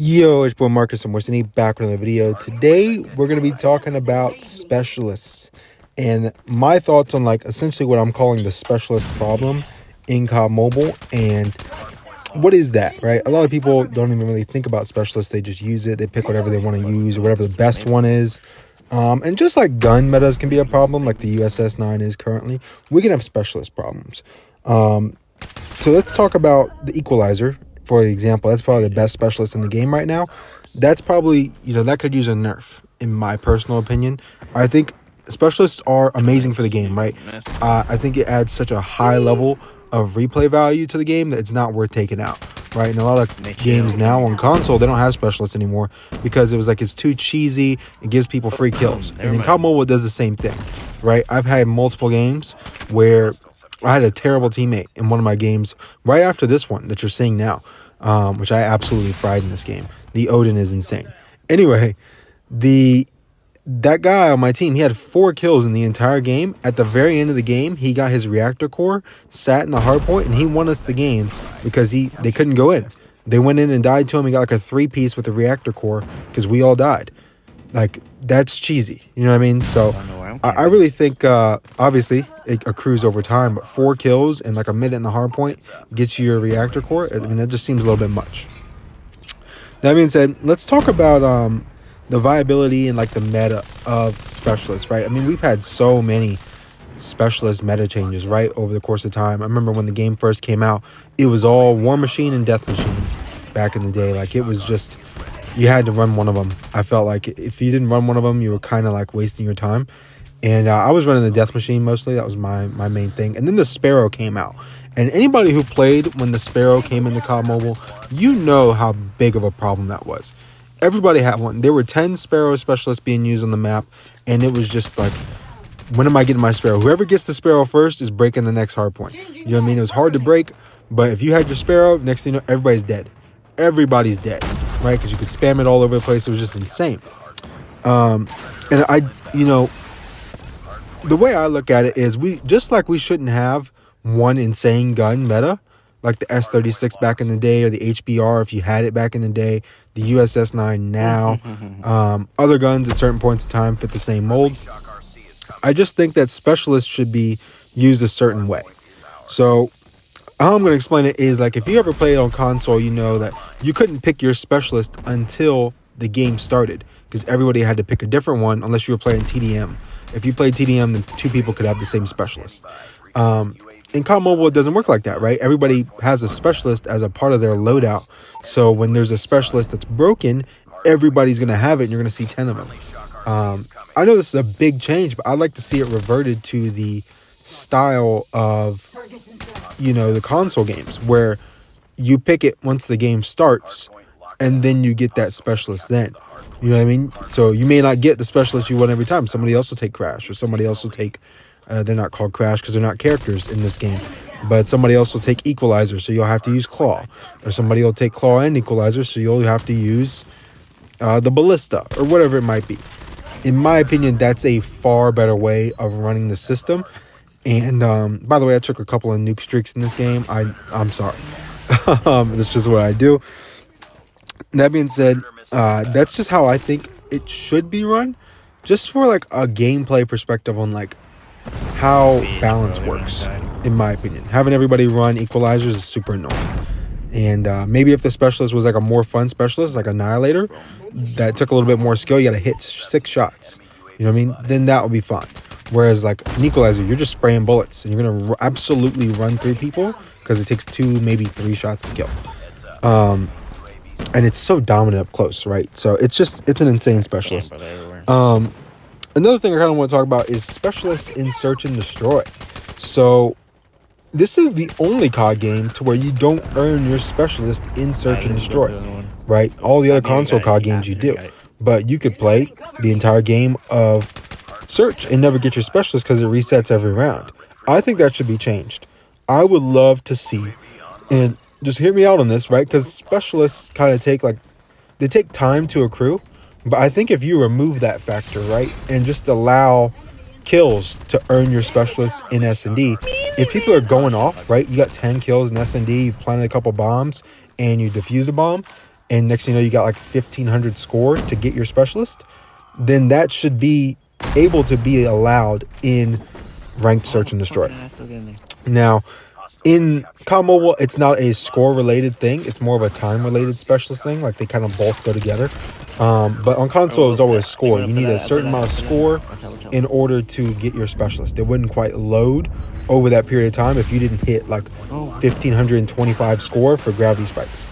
Yo, it's boy Marcus and Morrison back with another video. Today we're going to be talking about specialists and my thoughts on like essentially what I'm calling the specialist problem in COD Mobile. And what is that, right? A lot of people don't even really think about specialists. They just use it. They pick whatever they want to use or whatever the best one is. And just like gun metas can be a problem, like the USS 9 is currently, we can have specialist problems. So let's talk about the equalizer. For example, that's probably the best specialist in the game right now. That's probably, that could use a nerf, in my personal opinion. I think specialists are amazing for the game, right? I think it adds such a high level of replay value to the game that it's not worth taking out, right? And a lot of games now on console, they don't have specialists anymore because it was like it's too cheesy. It gives people free kills. And then COD Mobile does the same thing, right? I've had multiple games where I had a terrible teammate in one of my games right after this one that you're seeing now, which I absolutely fried in this game. The Odin is insane. Anyway, that guy on my team, he had 4 kills in the entire game. At the very end of the game, he got his reactor core, sat in the hard point, and he won us the game because they couldn't go in. They went in and died to him. He got like a 3-piece with the reactor core because we all died. Like, that's cheesy. You know what I mean? So I really think, obviously, it accrues over time, but 4 kills and like a minute in the hard point gets you your reactor core. I mean, that just seems a little bit much. That being said, let's talk about the viability and like the meta of specialists, right? I mean, we've had so many specialist meta changes, right, over the course of time. I remember when the game first came out, it was all War Machine and Death Machine back in the day. Like, it was just, you had to run one of them. I felt like if you didn't run one of them, you were kind of like wasting your time. And I was running the Death Machine mostly. That was my main thing. And then the Sparrow came out. And anybody who played when the Sparrow came into COD Mobile, you know how big of a problem that was. Everybody had one. There were 10 Sparrow specialists being used on the map. And it was just like, when am I getting my Sparrow? Whoever gets the Sparrow first is breaking the next hard point. You know what I mean? It was hard to break. But if you had your Sparrow, next thing you know, everybody's dead. Everybody's dead, right? Because you could spam it all over the place. It was just insane. And the way I look at it is we shouldn't have one insane gun meta like the S36 back in the day or the HBR if you had it back in the day, the USS 9 now. Other guns at certain points in time fit the same mold. I just think that specialists should be used a certain way. So how I'm going to explain it is like if you ever played on console, you know that you couldn't pick your specialist until the game started because everybody had to pick a different one unless you were playing TDM. If you played TDM, then 2 people could have the same specialist. In COD Mobile, it doesn't work like that, right? Everybody has a specialist as a part of their loadout. So when there's a specialist that's broken, everybody's going to have it, and you're going to see 10 of them. I know this is a big change, but I'd like to see it reverted to the style of, the console games, where you pick it once the game starts, and then you get that specialist then. You know what I mean? So you may not get the specialist you want every time. Somebody else will take Crash, or somebody else will take... they're not called Crash because they're not characters in this game. But somebody else will take Equalizer, so you'll have to use Claw. Or somebody will take Claw and Equalizer, so you'll have to use the Ballista, or whatever it might be. In my opinion, that's a far better way of running the system. And by the way, I took a couple of nuke streaks in this game. I'm sorry. That's just what I do. That being said, that's just how I think it should be run. Just for like a gameplay perspective on like how balance works, in my opinion. Having everybody run equalizers is super annoying. And maybe if the specialist was like a more fun specialist, like Annihilator, that took a little bit more skill, you got to hit 6 shots. You know what I mean? Then that would be fun. Whereas like an equalizer, you're just spraying bullets and you're going to absolutely run through people because it takes 2, maybe 3 shots to kill. And it's so dominant up close, right? So it's an insane specialist. Another thing I kind of want to talk about is specialists in Search and Destroy. So this is the only COD game to where you don't earn your specialist in Search and Destroy, right? All the other console COD games you do. But you could play the entire game of Search and never get your specialist because it resets every round. I think that should be changed. I would love to see, and just hear me out on this, right? Because specialists kind of take time to accrue. But I think if you remove that factor, right, and just allow kills to earn your specialist in S&D, if people are going off, right, you got 10 kills in S&D, you've planted a couple bombs, and you defused a bomb, and next thing you know, you got like 1,500 score to get your specialist, then that should be able to be allowed in ranked search and destroy. Now, in COD Mobile, it's not a score-related thing. It's more of a time-related specialist thing. Like, they kind of both go together. But on console, it was always score. You need a certain amount of score in order to get your specialist. It wouldn't quite load over that period of time if you didn't hit, like, 1,525 score for gravity spikes.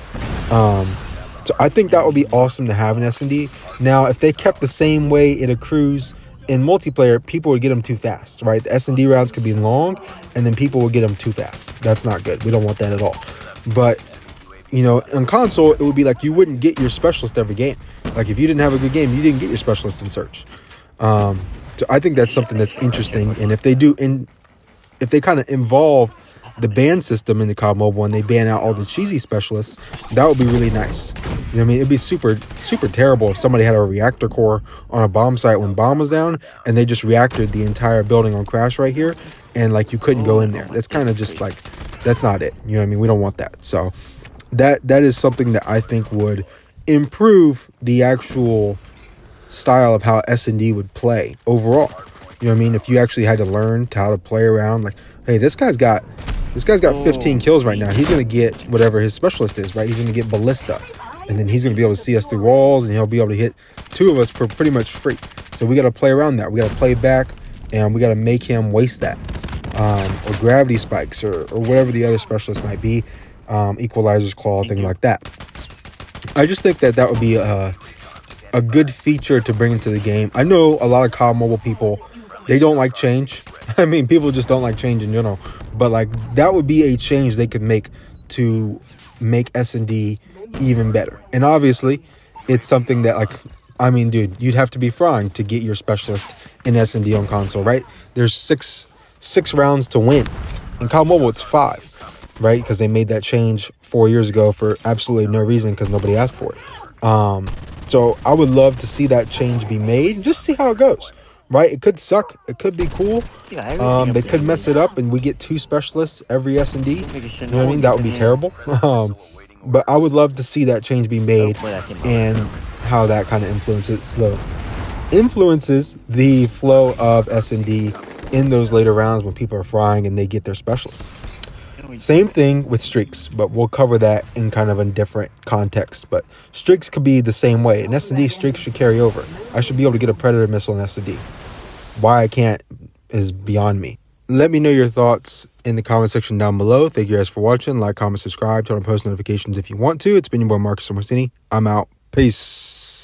So I think that would be awesome to have in S&D. Now, if they kept the same way it accrues in multiplayer, people would get them too fast, right? The S&D rounds could be long, and then people would get them too fast. That's not good. We don't want that at all. But, you know, on console, it would be like you wouldn't get your specialist every game. Like, if you didn't have a good game, you didn't get your specialist in search. So I think that's something that's interesting. And if they do, if they kind of involve the ban system in the COD Mobile and they ban out all the cheesy specialists, that would be really nice. You know what I mean? It'd be super terrible if somebody had a reactor core on a bomb site when bomb was down and they just reactored the entire building on crash right here and like you couldn't go in there. That's kind of just like, that's not it. You know what I mean? We don't want that. So that is something that I think would improve the actual style of how S&D would play overall. You know what I mean? If you actually had to learn how to play around, like, hey, this guy's got 15 kills right now. He's going to get whatever his specialist is, right? He's going to get ballista. And then he's going to be able to see us through walls, and he'll be able to hit two of us for pretty much free. So we got to play around that. We got to play back, and we got to make him waste that. Or gravity spikes, or whatever the other specialist might be. Equalizer's claw, thing like that. I just think that would be a good feature to bring into the game. I know a lot of COD Mobile people, they don't like change. I mean, people just don't like change in general. But, like, that would be a change they could make to make S&D even better. And obviously, it's something that, like, I mean, dude, you'd have to be frying to get your specialist in S&D on console, right? There's six rounds to win. In COD Mobile, it's 5, right? Because they made that change 4 years ago for absolutely no reason because nobody asked for it. So I would love to see that change be made. Just see how it goes. Right, it could suck. It could be cool. They could mess it up, and we get 2 specialists every S&D. You know what I mean? That would be terrible. But I would love to see that change be made, and how that kind of influences the flow of S&D in those later rounds when people are frying and they get their specialists. Same thing with streaks, but we'll cover that in kind of a different context. But streaks could be the same way. In S&D, streaks should carry over. I should be able to get a Predator missile in S&D. Why I can't is beyond me. Let me know your thoughts in the comment section down below. Thank you guys for watching. Like, comment, subscribe, turn on post notifications if you want to. It's been your boy Marcus Morcini. I'm out. Peace.